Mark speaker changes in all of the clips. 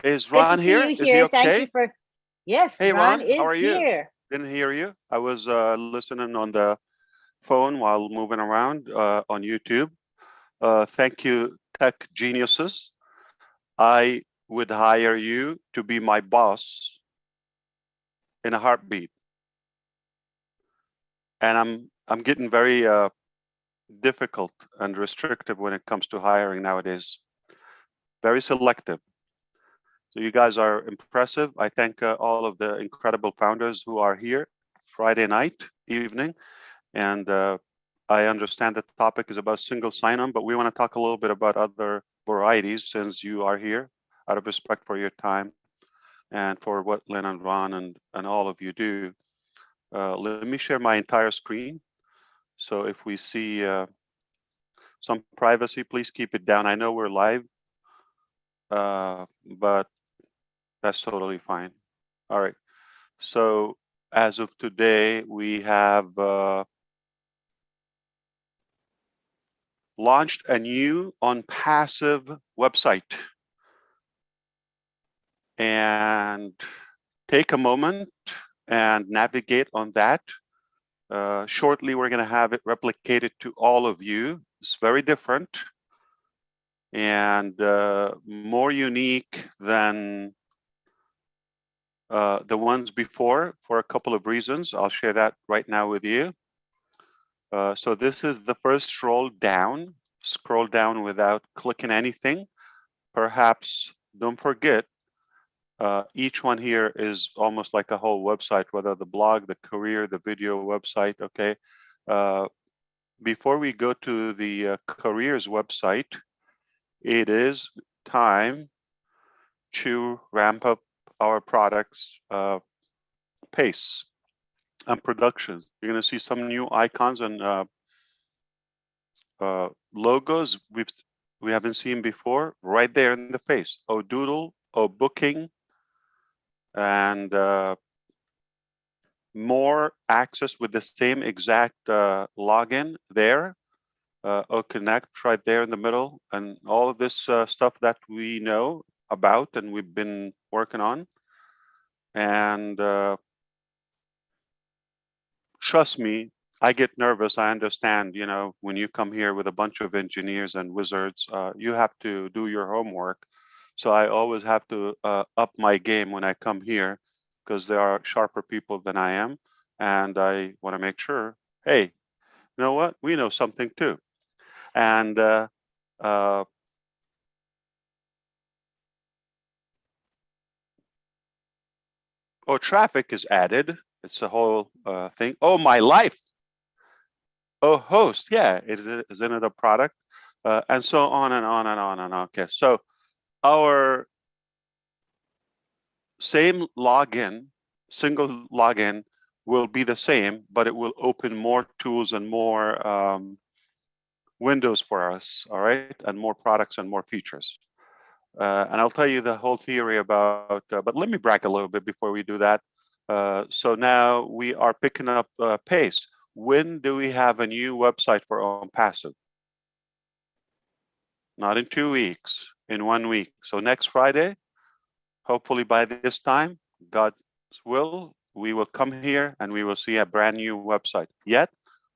Speaker 1: Is
Speaker 2: Good to
Speaker 1: Ron
Speaker 2: see
Speaker 1: here?
Speaker 2: you
Speaker 1: Is he
Speaker 2: here. Thank you
Speaker 1: okay?
Speaker 2: for, yes,
Speaker 1: Hey,
Speaker 2: Ron
Speaker 1: Ron, how
Speaker 2: is
Speaker 1: are you?
Speaker 2: here.
Speaker 1: Didn't hear you. I was listening on the phone while moving around on YouTube. Thank you, tech geniuses. I would hire you to be my boss in a heartbeat. And I'm getting very difficult and restrictive when it comes to hiring nowadays. Very selective. So you guys are impressive. I thank all of the incredible founders who are here Friday night, evening. And I understand the topic is about single sign-on, but we want to talk a little bit about other varieties since you are here, out of respect for your time and for what Lynn and Ron and all of you do. Let me share my entire screen. So if we see some privacy, please keep it down. I know we're live, but that's totally fine. All right. So as of today, we have launched a new Onpassive website. And take a moment and navigate on that. Shortly, we're going to have it replicated to all of you. It's very different and more unique than the ones before for a couple of reasons. I'll share that right now with you. So this is the first scroll down. Scroll down without clicking anything. Perhaps don't forget, each one here is almost like a whole website, whether the blog, the career, the video website, okay? Before we go to the careers website, it is time to ramp up our products pace and production. You're gonna see some new icons and logos we haven't seen before right there in the face. Oh, Doodle, oh, Booking, and more access with the same exact login there. Connect right there in the middle, and all of this stuff that we know about and we've been working on. And trust me, I get nervous. I understand, you know, when you come here with a bunch of engineers and wizards, you have to do your homework. So I always have to up my game when I come here because there are sharper people than I am. And I want to make sure, hey, you know what? We know something too. And uh, oh, traffic is added. It's a whole thing. Oh, my life. Oh, host. Yeah, isn't it a product? And so on and on and on and on. Okay, so our same login, single login, will be the same, but it will open more tools and more windows for us, all right, and more products and more features. And I'll tell you the whole theory about, but let me brag a little bit before we do that. So now we are picking up pace. When do we have a new website for Onpassive? Not in 2 weeks, in 1 week. So next Friday, hopefully by this time, God's will, we will come here and we will see a brand new website. Yet,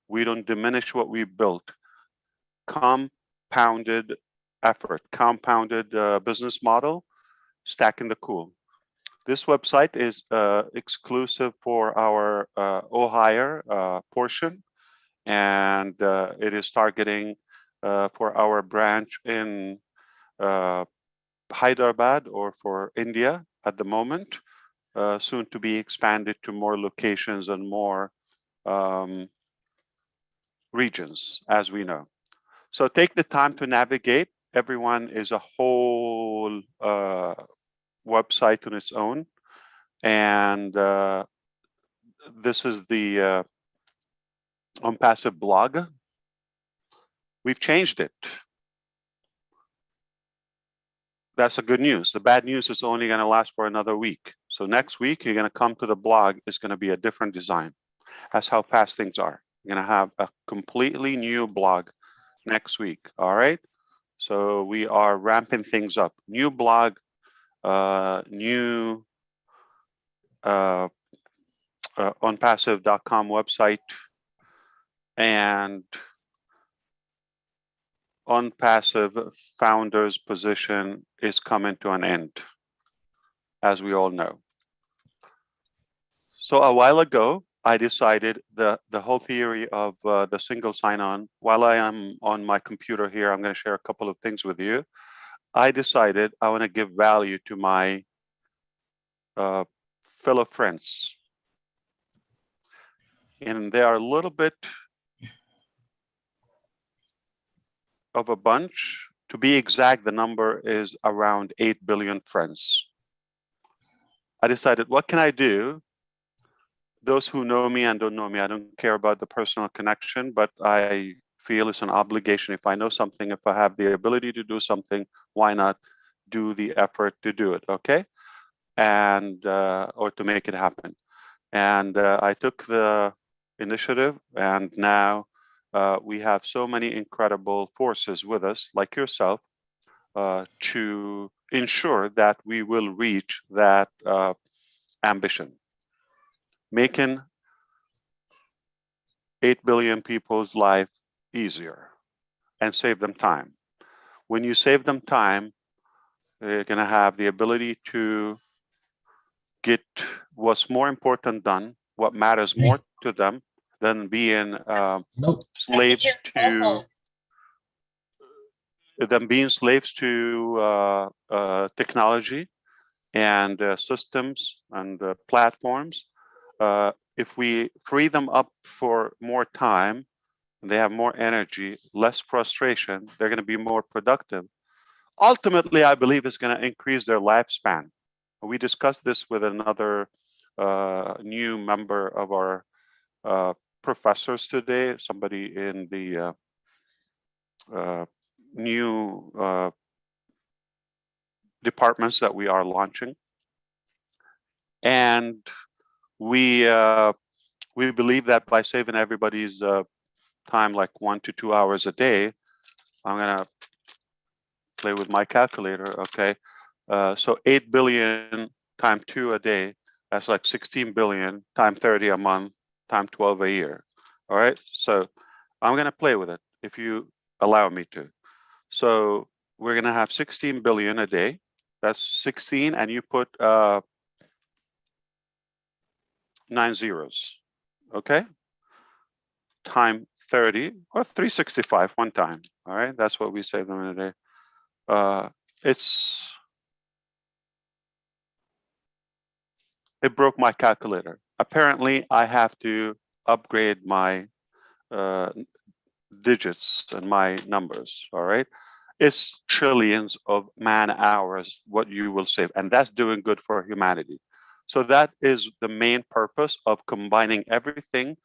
Speaker 1: we don't diminish what we built. Compounded effort, compounded business model, stacking the cool. This website is exclusive for our Ohio portion, and it is targeting for our branch in Hyderabad or for India at the moment, soon to be expanded to more locations and more um, regions, as we know. So take the time to navigate. Everyone is a whole website on its own. And this is the Onpassive blog. We've changed it. That's the good news. The bad news is only going to last for another week. So next week, you're going to come to the blog. It's going to be a different design. That's how fast things are. You're going to have a completely new blog next week. All right. So we are ramping things up. New blog, new onpassive.com website, and Onpassive founder's position is coming to an end, as we all know. So a while ago, I decided the whole theory of the single sign-on. While I am on my computer here, I'm going to share a couple of things with you. I decided I want to give value to my fellow friends, and they are a little bit of a bunch. To be exact, the number is around 8 billion friends. I decided, what can I do? Those who know me and don't know me, I don't care about the personal connection, but I feel it's an obligation. If I know something, if I have the ability to do something, why not do the effort to do it, okay? And or to make it happen. And I took the initiative, and now we have so many incredible forces with us, like yourself, to ensure that we will reach that ambition, making 8 billion people's life easier and save them time. When you save them time, they're going to have the ability to get what's more important done, what matters more to them than being slaves to technology and systems and platforms. If we free them up for more time, they have more energy, less frustration, they're going to be more productive. Ultimately, I believe it's going to increase their lifespan. We discussed this with another new member of our professors today, somebody in the new departments that we are launching. And we believe that by saving everybody's time, like 1 to 2 hours a day, I'm going to play with my calculator, okay? So 8 billion times 2 a day, that's like 16 billion times 30 a month times 12 a year. All right, so I'm going to play with it if you allow me to. So we're going to have 16 billion a day. That's 16, and you put 9 zeros, okay? Time 30 or 365 one time. All right, that's what we save them in a day. It broke my calculator. Apparently, I have to upgrade my digits and my numbers. All right, it's trillions of man hours what you will save, and that's doing good for humanity. So that is the main purpose of combining everything,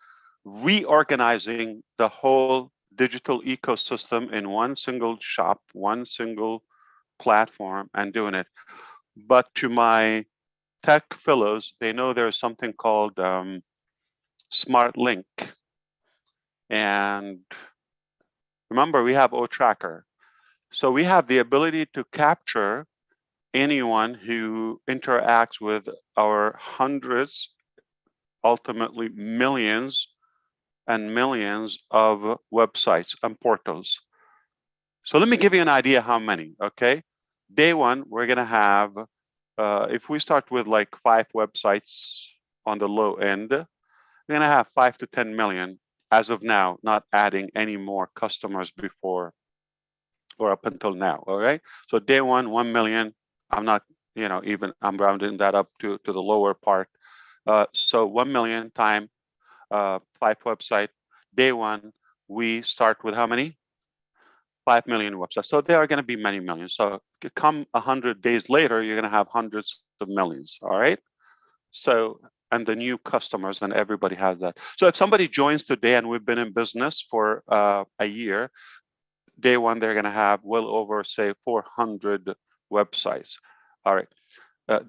Speaker 1: reorganizing the whole digital ecosystem in one single shop, one single platform, and doing it. But to my tech fellows, they know there's something called Smart Link. And remember, we have O-Tracker. So we have the ability to capture anyone who interacts with our hundreds, ultimately millions and millions of websites and portals. So let me give you an idea how many, okay? Day one, we're gonna have, if we start with like 5 websites on the low end, we're gonna have 5 to 10 million as of now, not adding any more customers before or up until now, all right? So day one, 1 million, I'm not, even, I'm rounding that up to the lower part. So 1 million time 5 website, day one, we start with how many? 5 million websites. So there are going to be many millions. So come 100 days later, you're going to have hundreds of millions. All right. So, and the new customers, and everybody has that. So if somebody joins today, and we've been in business for a year, day one, they're going to have well over, say, 400 websites. All right.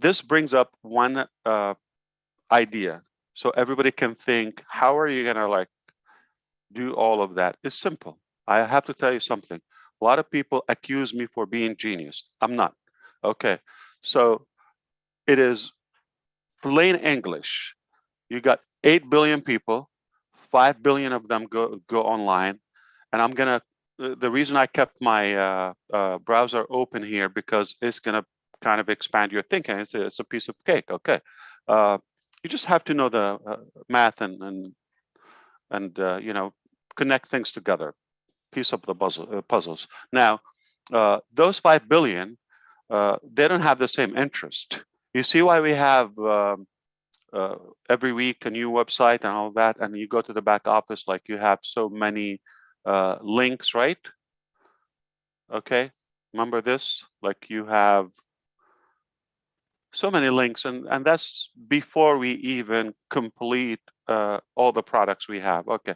Speaker 1: This brings up one idea. So everybody can think, how are you going to do all of that? It's simple. I have to tell you something. A lot of people accuse me for being genius. I'm not. Okay. So it is plain English. You got 8 billion people, 5 billion of them go online. And I'm gonna, the reason I kept my browser open here, because it's gonna kind of expand your thinking. It's a piece of cake, okay. You just have to know the math and you know, connect things together, piece of the puzzles. Now, those 5 billion, they don't have the same interest. You see why we have uh, every week a new website and all that, and you go to the back office, like you have so many links, right? Okay, remember this? Like you have so many links, and that's before we even complete all the products we have. Okay,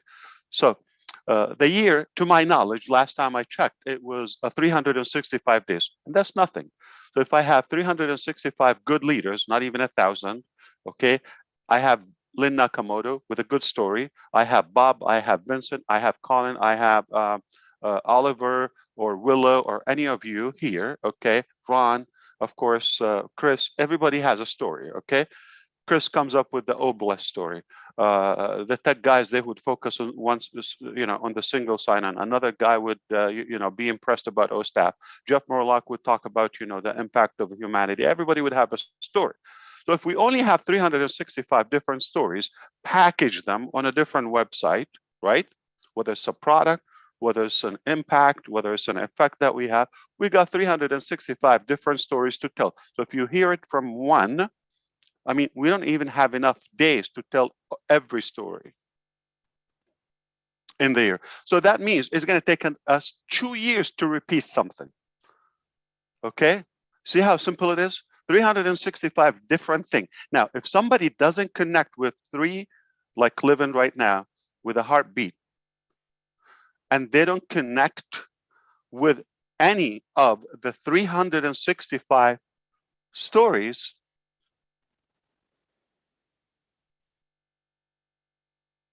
Speaker 1: so the year, to my knowledge, last time I checked, it was 365 days, and that's nothing. So if I have 365 good leaders, not even 1,000, okay, I have Lynn Nakamoto with a good story. I have Bob, I have Vincent, I have Colin, I have Oliver or Willow or any of you here, okay, Ron, of course, Chris, everybody has a story, okay? Chris comes up with the Oblast story. The tech guys, they would focus on once, you know, on the single sign-on. Another guy would, you know, be impressed about OSTAF. Jeff Morlock would talk about, you know, the impact of humanity. Everybody would have a story. So if we only have 365 different stories, package them on a different website, right? Whether it's a product, whether it's an impact, whether it's an effect that we got 365 different stories to tell. So if you hear it from one, I mean, we don't even have enough days to tell every story in the year. So that means it's going to take us 2 years to repeat something. Okay? See how simple it is? 365 different things. Now, if somebody doesn't connect with three, like living right now, with a heartbeat, and they don't connect with any of the 365 stories,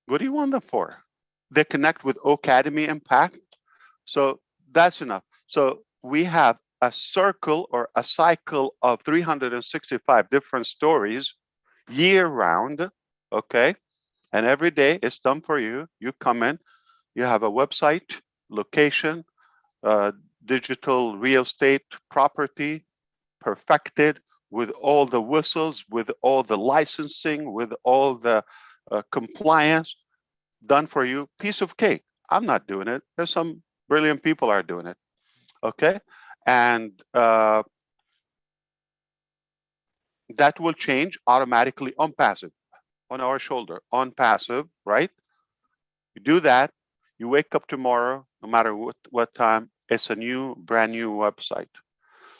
Speaker 1: what do you want them for? They connect with Academy Impact. So that's enough. So we have a circle or a cycle of 365 different stories year round, okay? And every day it's done for you. You come in, you have a website, location, uh, digital real estate property, perfected with all the whistles, with all the licensing, with all the compliance done for you. Piece of cake. I'm not doing it. There's some brilliant people are doing it. Okay, and that will change automatically on passive, on our shoulder, on passive, right? You do that, you wake up tomorrow, no matter what time, it's a new, brand new website.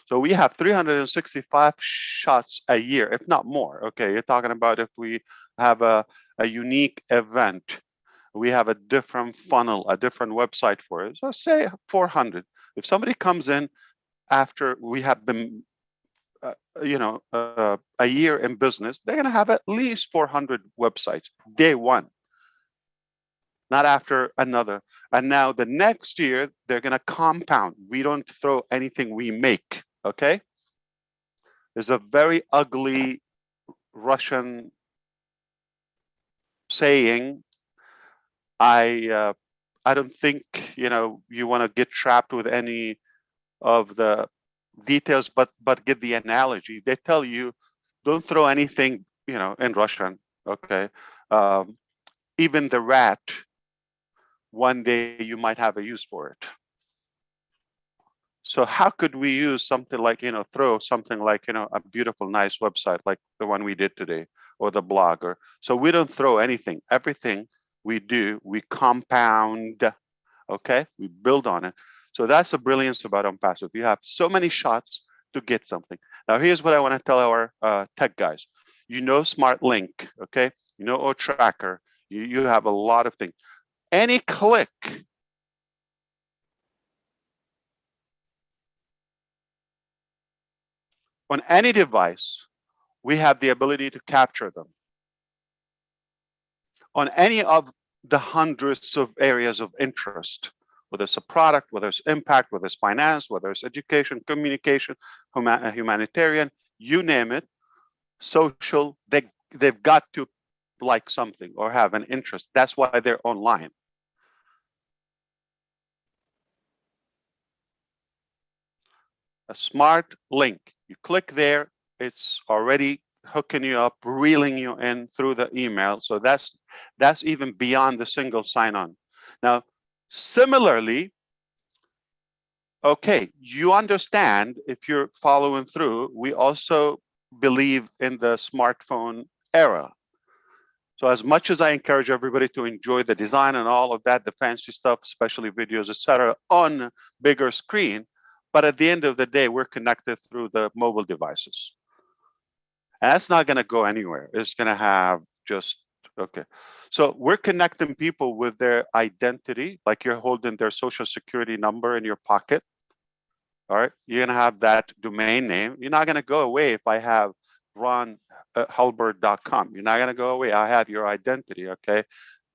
Speaker 1: So we have 365 shots a year, if not more. Okay, you're talking about if we have a unique event, we have a different funnel, a different website for it. So say 400. If somebody comes in after we have been, a year in business, they're going to have at least 400 websites day one, not after another. And now the next year, they're going to compound. We don't throw anything we make, okay? There's a very ugly Russian saying, I don't think, you want to get trapped with any of the details, but get the analogy. They tell you, don't throw anything, in Russian, okay? Um, Even the rat, one day you might have a use for it. So how could we use something like, throw something like, a beautiful, nice website like the one we did today, or the blogger. So we don't throw anything. Everything we do, we compound, okay? We build on it. So that's the brilliance about Onpassive. You have so many shots to get something. Now, here's what I want to tell our tech guys. Smart Link, okay? O-Tracker. You have a lot of things. Any click on any device, we have the ability to capture them. On any of the hundreds of areas of interest, whether it's a product, whether it's impact, whether it's finance, whether it's education, communication, humanitarian, you name it, social, they've got to like something or have an interest. That's why they're online. A smart link. You click there, it's already hooking you up, reeling you in through the email. So that's even beyond the single sign-on. Now, similarly, okay, you understand if you're following through, we also believe in the smartphone era. So as much as I encourage everybody to enjoy the design and all of that, the fancy stuff, especially videos, etc., on bigger screen, but at the end of the day, we're connected through the mobile devices. And that's not going to go anywhere. It's going to have just, okay. So we're connecting people with their identity, like you're holding their social security number in your pocket. All right, you're going to have that domain name. You're not going to go away if I have ronhalbert.com. You're not going to go away. I have your identity, okay?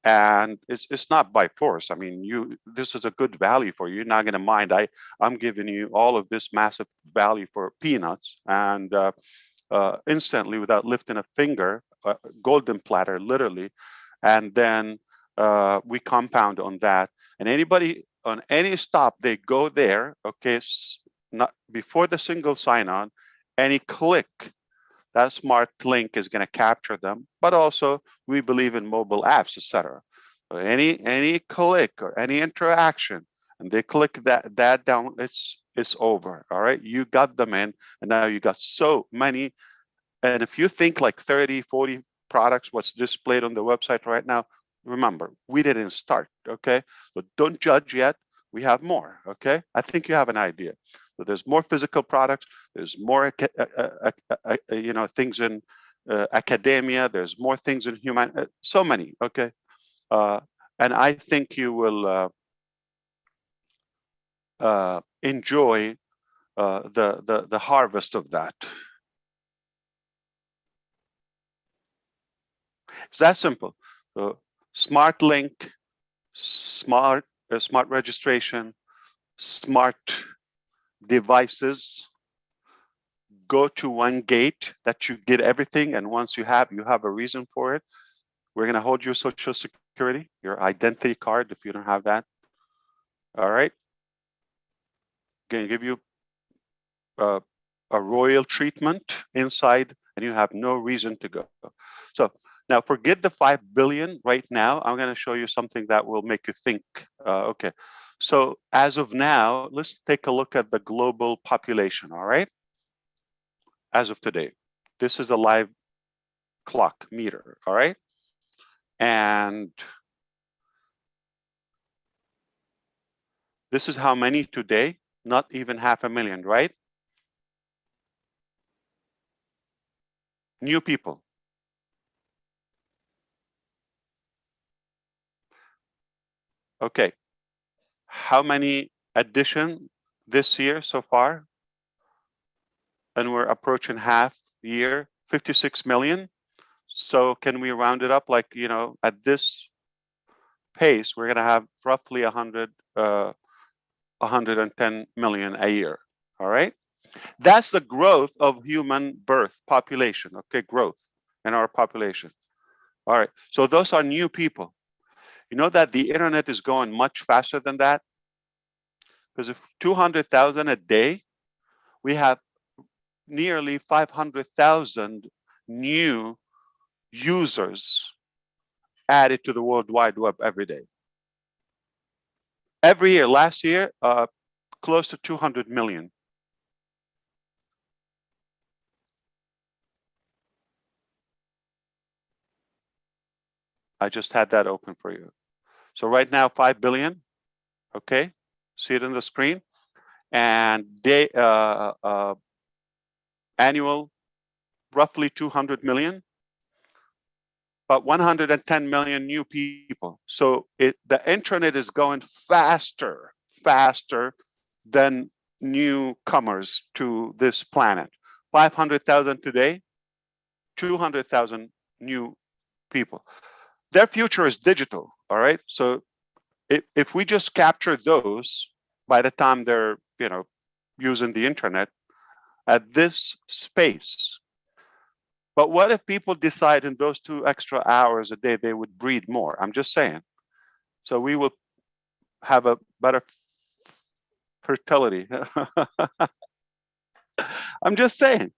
Speaker 1: And it's not by force. I mean, this is a good value for you. You're not going to mind. I'm giving you all of this massive value for peanuts, and instantly, without lifting a finger, golden platter, literally, and then we compound on that. And anybody on any stop, they go there, okay, not before the single sign-on, any click, that smart link is going to capture them. But also, we believe in mobile apps, etc. So any click or any interaction, and they click that down, it's over. All right, you got them in, and now you got so many. And if you think like 30, 40 products, what's displayed on the website right now, remember, we didn't start, okay? So don't judge yet. We have more, okay? I think you have an idea. So there's more physical products. There's more, things in academia. There's more things in human, so many, okay? And I think you will enjoy the harvest of that. It's that simple. So smart link, smart registration, smart devices. Go to one gate that you get everything, and once you have a reason for it. We're going to hold your social security, your identity card if you don't have that. All right. Going to give you a royal treatment inside, and you have no reason to go. So now forget the 5 billion right now. I'm going to show you something that will make you think. Okay. So as of now, let's take a look at the global population. All right. As of today, this is a live clock meter. All right. And this is how many today, not even 500,000, right? New people. Okay. How many addition this year so far? And we're approaching half year, 56 million. So can we round it up like, at this pace, we're going to have roughly 110 million a year. All right. That's the growth of human birth population. Okay. Growth in our population. All right. So those are new people. You know that the internet is going much faster than that? Because if 200,000 a day, we have nearly 500,000 new users added to the World Wide Web every day. Every year, last year, close to 200 million. I just had that open for you. So right now, 5 billion, okay? See it on the screen. And they, annual, roughly 200 million, but 110 million new people. So the internet is going faster than newcomers to this planet. 500,000 today, 200,000 new people. Their future is digital, all right? So If we just capture those by the time they're, using the internet at this space. But what if people decide in those 2 extra hours a day they would breed more? I'm just saying. So we will have a better fertility. I'm just saying.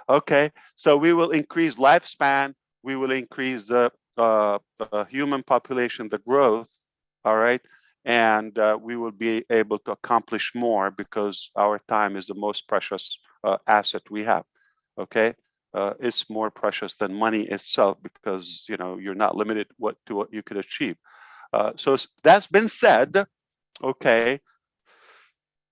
Speaker 1: Okay, so we will increase lifespan. We will increase the human population, the growth. All right, and we will be able to accomplish more because our time is the most precious asset we have. Okay, it's more precious than money itself because you're not limited to what you could achieve. So that's been said. Okay,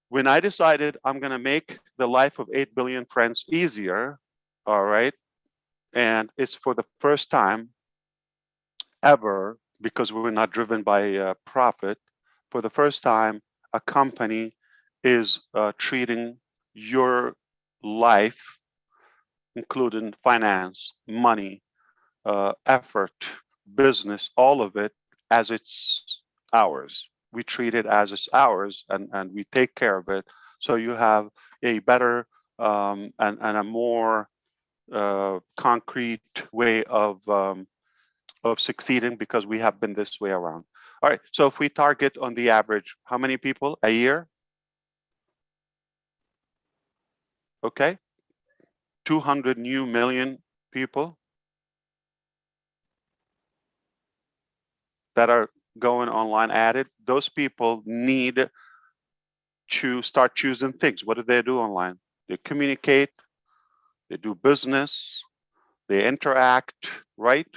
Speaker 1: when I decided I'm going to make the life of 8 billion friends easier, all right, and it's for the first time ever, because we're not driven by profit, for the first time, a company is treating your life, including finance, money, effort, business, all of it, as it's ours. We treat it as it's ours, and we take care of it. So you have a better and a more concrete way of succeeding because we have been this way around. All right. So if we target on the average, how many people a year? Okay. 200 new million people that are going online added. Those people need to start choosing things. What do they do online? They communicate, they do business, they interact, right?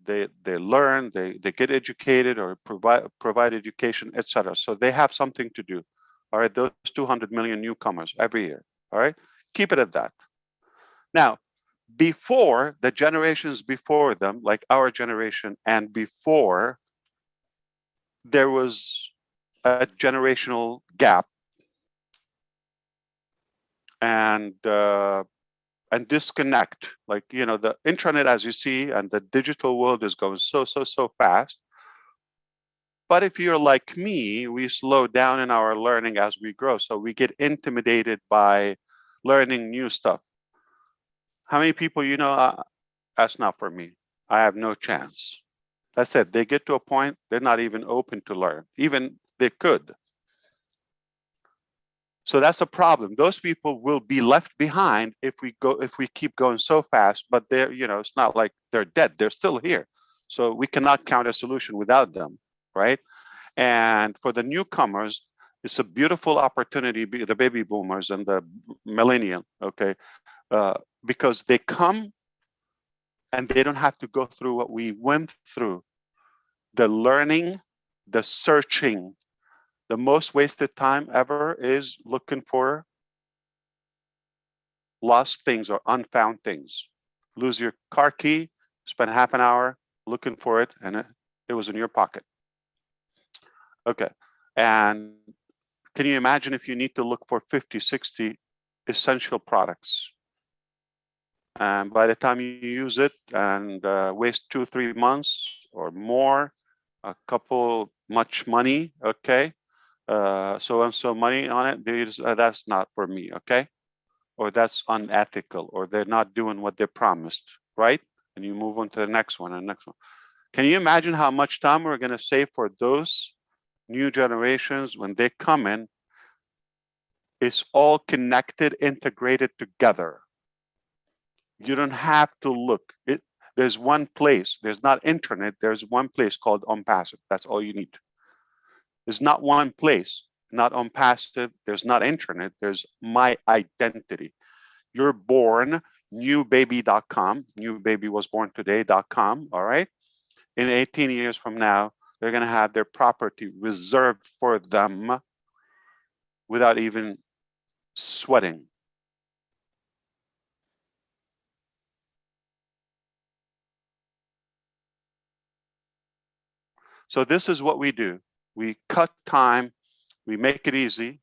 Speaker 1: They learn, they get educated or provide education, etc. So they have something to do. All right, those 200 million newcomers every year. All right, keep it at that. Now, before the generations before them, like our generation and before, there was a generational gap and disconnect. Like, the internet, as you see, and the digital world is going so fast. But if you're like me, we slow down in our learning as we grow. So we get intimidated by learning new stuff. How many people, that's not for me. I have no chance. That's it. They get to a point, they're not even open to learn. Even they could. So that's a problem. Those people will be left behind if we keep going so fast, but they're, it's not like they're dead. They're still here. So we cannot count a solution without them, right? And for the newcomers, it's a beautiful opportunity, the baby boomers and the millennial, okay? Because they come and they don't have to go through what we went through. The learning, the searching. The most wasted time ever is looking for lost things or unfound things. Lose your car key, spend half an hour looking for it, and it was in your pocket. Okay. And can you imagine if you need to look for 50, 60 essential products? And by the time you use it and waste 2, 3 months or more, a couple much money, okay? So and so money on it, that's not for me, okay? Or that's unethical, or they're not doing what they promised, right? And you move on to the next one and next one. Can you imagine how much time we're going to save for those new generations when they come in? It's all connected, integrated together. You don't have to look. There's one place. There's not internet. There's one place called Onpassive. That's all you need. There's not one place, not Onpassive. There's not internet. There's my identity. You're born, newbaby.com. New baby was born today.com. All right. In 18 years from now, they're going to have their property reserved for them without even sweating. So this is what we do. We cut time, we make it easy,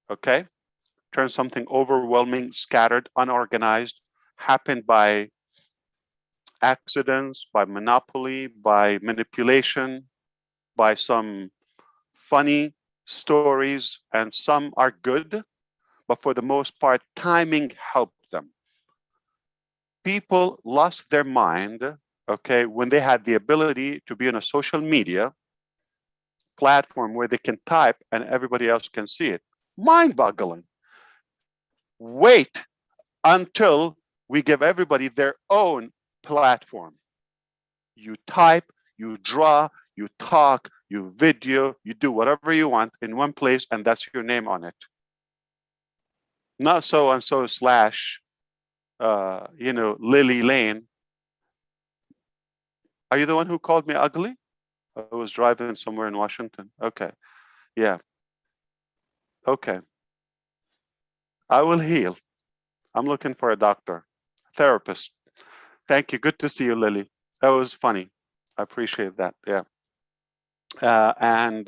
Speaker 1: okay? Turn something overwhelming, scattered, unorganized, happened by accidents, by monopoly, by manipulation, by some funny stories, and some are good, but for the most part, timing helped them. People lost their mind, okay, when they had the ability to be on a social media platform where they can type and everybody else can see it. Mind-boggling. Wait until we give everybody their own platform. You type, you draw, you talk, you video, you do whatever you want in one place, and that's your name on it. Not so and so slash, Lily Lane. Are you the one who called me ugly? I was driving somewhere in Washington. Okay. Yeah. Okay. I will heal. I'm looking for a doctor, therapist. Thank you. Good to see you, Lily. That was funny. I appreciate that. Yeah. And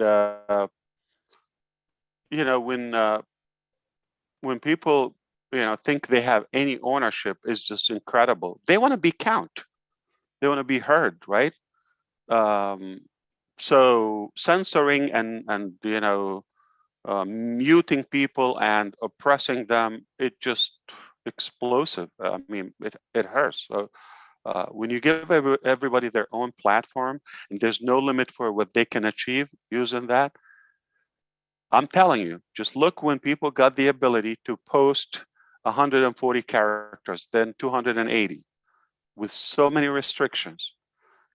Speaker 1: when people think they have any ownership, is just incredible. They want to be count. They want to be heard, right? Um, so censoring and muting people and oppressing them, it just explosive. I mean, it hurts. So when you give everybody their own platform and there's no limit for what they can achieve using that, I'm telling you, just look when people got the ability to post 140 characters, then 280, with so many restrictions.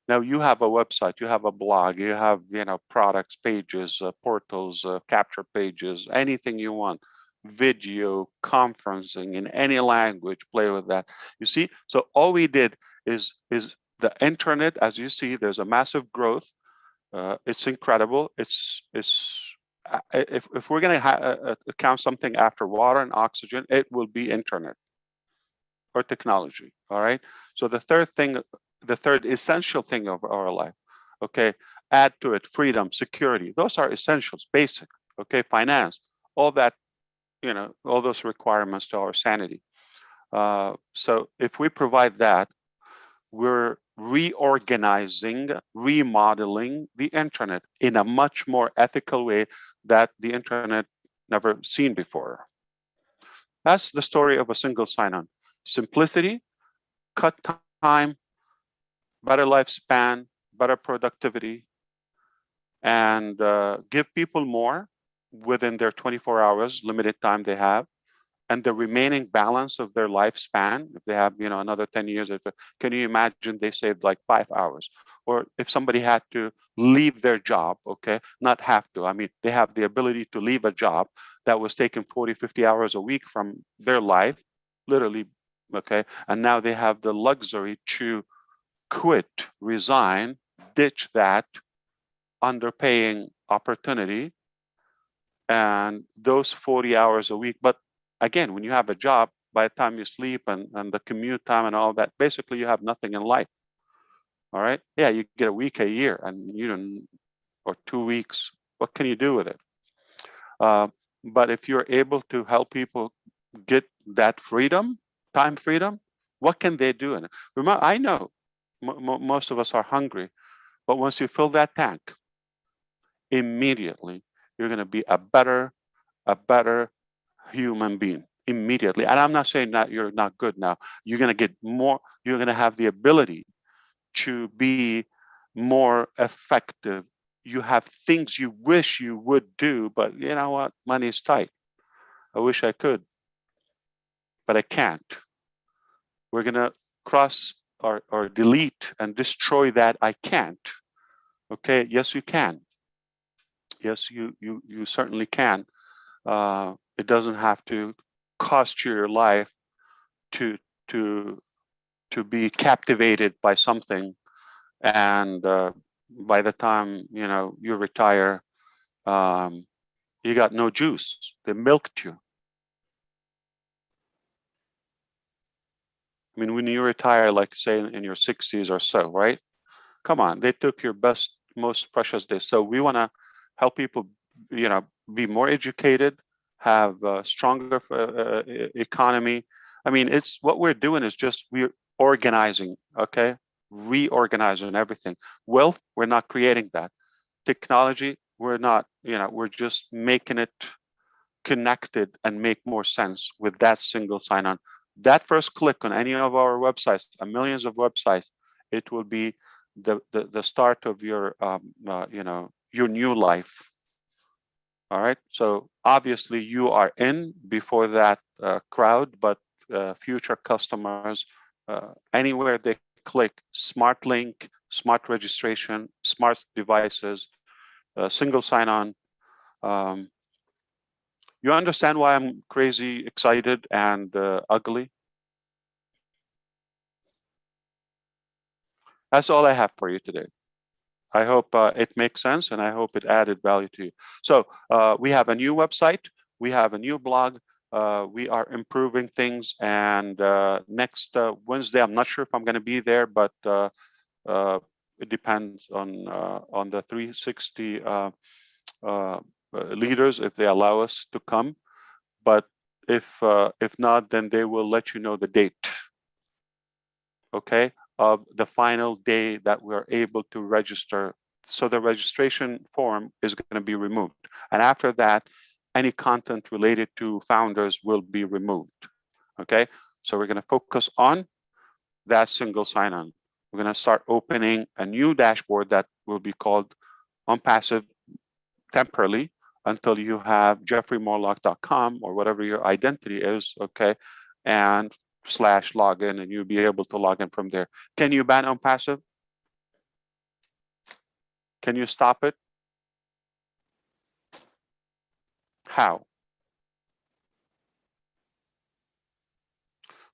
Speaker 1: Now you have a website, you have a blog, you have products, pages, portals, capture pages, anything you want, video, conferencing in any language, play with that. You see, so all we did is the internet. As you see, there's a massive growth. It's incredible. It's if we're going to count something after water and oxygen, it will be internet or technology. All right. So the third essential thing of our life, okay, add to it freedom, security. Those are essentials, basic. Okay, finance, all that, all those requirements to our sanity. So if we provide that, we're reorganizing, remodeling the internet in a much more ethical way that the internet never seen before. That's the story of a single sign-on. Simplicity, cut time, better lifespan, better productivity, and give people more within their 24 hours, limited time they have, and the remaining balance of their lifespan. If they have, another 10 years, can you imagine they saved like 5 hours? Or if somebody had to leave their job, okay, not have to, I mean, they have the ability to leave a job that was taking 40, 50 hours a week from their life, literally, okay, and now they have the luxury to quit, resign, ditch that underpaying opportunity and those 40 hours a week. But again, when you have a job, by the time you sleep and the commute time and all that, basically you have nothing in life. All right. Yeah, you get a week a year and or 2 weeks. What can you do with it? But if you're able to help people get that freedom, time freedom, what can they do in it? Remember, I know most of us are hungry, but once you fill that tank, immediately you're going to be a better human being immediately. And I'm not saying that you're not good now. You're going to get more, you're going to have the ability to be more effective. You have things you wish you would do, but you know what? Money's tight. I wish I could, but I can't. We're going to cross or delete and destroy that I can't. Okay, yes, you can. Yes, you certainly can. It doesn't have to cost you your life to to to be captivated by something, and by the time you retire, you got no juice. They milked you. I mean, when you retire, like say in your 60s or so, right? Come on, they took your best, most precious days. So we want to help people, be more educated, have a stronger economy. I mean, it's what we're doing is just we're organizing, okay, reorganizing everything. Wealth, we're not creating that. Technology, we're not we're just making it connected and make more sense with that single sign-on. That first click on any of our websites, millions of websites, it will be the start of your your new life. All right. So obviously you are in before that crowd, but future customers, anywhere they click, smart link, smart registration, smart devices, single sign-on. You understand why I'm crazy excited and ugly? That's all I have for you today. I hope it makes sense, and I hope it added value to you. So we have a new website. We have a new blog. We are improving things. And next Wednesday, I'm not sure if I'm going to be there, but it depends on the 360 leaders if they allow us to come. But if not, then they will let you know the date. Okay, of the final day that we're able to register. So the registration form is going to be removed. And after that, any content related to founders will be removed. Okay, so we're going to focus on that single sign-on. We're going to start opening a new dashboard that will be called Onpassive temporarily until you have jeffreymorlock.com or whatever your identity is, okay, and /login, and you'll be able to log in from there. Can you ban Onpassive? Can you stop it? How?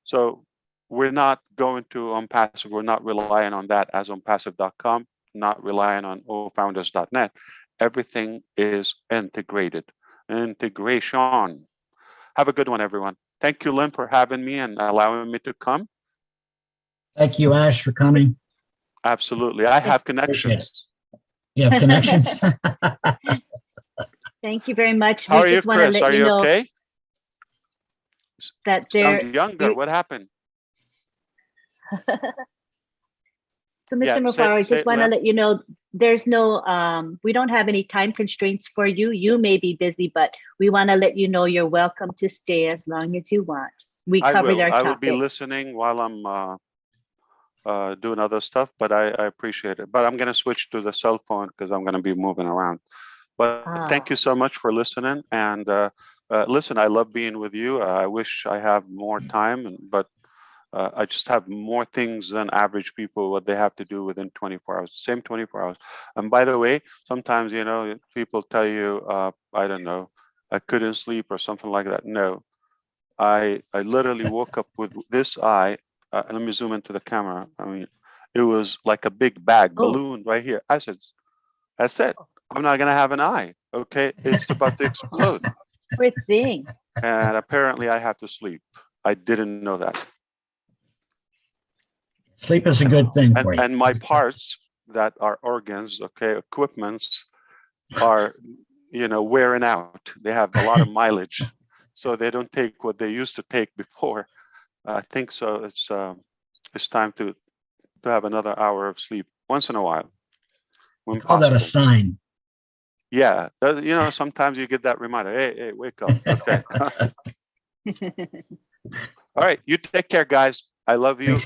Speaker 1: So we're not going to Onpassive. We're not relying on that as onpassive.com, not relying on ofounders.net. Everything is integrated. Integration. Have a good one, everyone. Thank you, Lynn, for having me and allowing me to come.
Speaker 2: Thank you, Ash, for coming.
Speaker 1: Absolutely. I have connections.
Speaker 2: You have connections.
Speaker 3: Thank you very much.
Speaker 1: How are
Speaker 3: We
Speaker 1: you,
Speaker 3: just want to
Speaker 1: Chris?
Speaker 3: let
Speaker 1: Are
Speaker 3: you
Speaker 1: you
Speaker 3: know
Speaker 1: okay?
Speaker 3: that there.
Speaker 1: Sound younger. What happened?
Speaker 3: So, Mr. Mufareh, I just want to let you know there's no, we don't have any time constraints for you. You may be busy, but we want to let you know you're welcome to stay as long as you want. We covered our topic.
Speaker 1: I will be listening while I'm doing other stuff, but I appreciate it. But I'm going to switch to the cell phone because I'm going to be moving around. But thank you so much for listening. And listen, I love being with you. I wish I have more time, but I just have more things than average people, what they have to do within 24 hours, same 24 hours. And by the way, sometimes, people tell you, I don't know, I couldn't sleep or something like that. No, I literally woke up with this eye. Let me zoom into the camera. I mean, it was like a big bag balloon right here. I said, that's it. I'm not going to have an eye. Okay. It's about to explode.
Speaker 3: Poor thing.
Speaker 1: And apparently I have to sleep. I didn't know that.
Speaker 2: Sleep is a good thing for you.
Speaker 1: And my parts that are organs, okay, equipments are, wearing out. They have a lot of mileage. So they don't take what they used to take before. I think so. It's time to have another hour of sleep once in a while.
Speaker 2: We call that a sign.
Speaker 1: Yeah, sometimes you get that reminder. Hey, wake up. Okay. All right, you take care, guys. I love you.